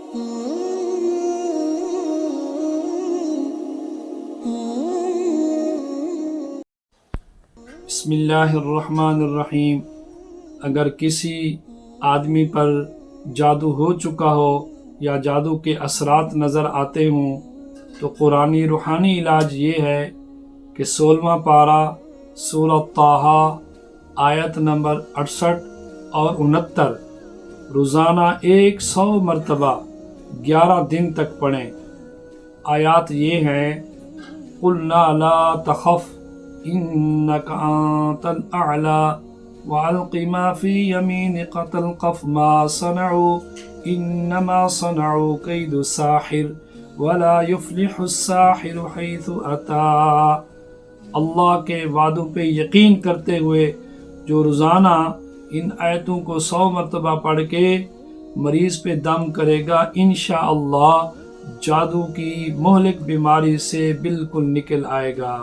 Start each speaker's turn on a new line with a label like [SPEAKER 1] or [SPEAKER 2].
[SPEAKER 1] بسم اللہ الرحمن الرحیم۔ اگر کسی آدمی پر جادو ہو چکا ہو یا جادو کے اثرات نظر آتے ہوں تو قرآنی روحانی علاج یہ ہے کہ 16واں پارہ سورہ طٰہٰ آیت نمبر 68 اور 69 روزانہ 100 مرتبہ 11 دن تک پڑھیں۔ آیات یہ ہیں: قُلْنَا لَا تَخَفْ إِنَّكَ أَنْتَ الْأَعْلَى وَأَلْقِ مَا فِي يَمِينِكَ تَلْقَفْ مَا صَنَعُوا إِنَّمَا صَنَعُوا كَيْدُ سَاحِرٍ وَلَا يُفْلِحُ السَّاحِرُ حَيْثُ أَتَىٰ۔ اللہ کے وعدوں پہ یقین کرتے ہوئے جو روزانہ ان آیتوں کو 100 مرتبہ پڑھ کے مریض پہ دم کرے گا، انشاءاللہ جادو کی مہلک بیماری سے بالکل نکل آئے گا۔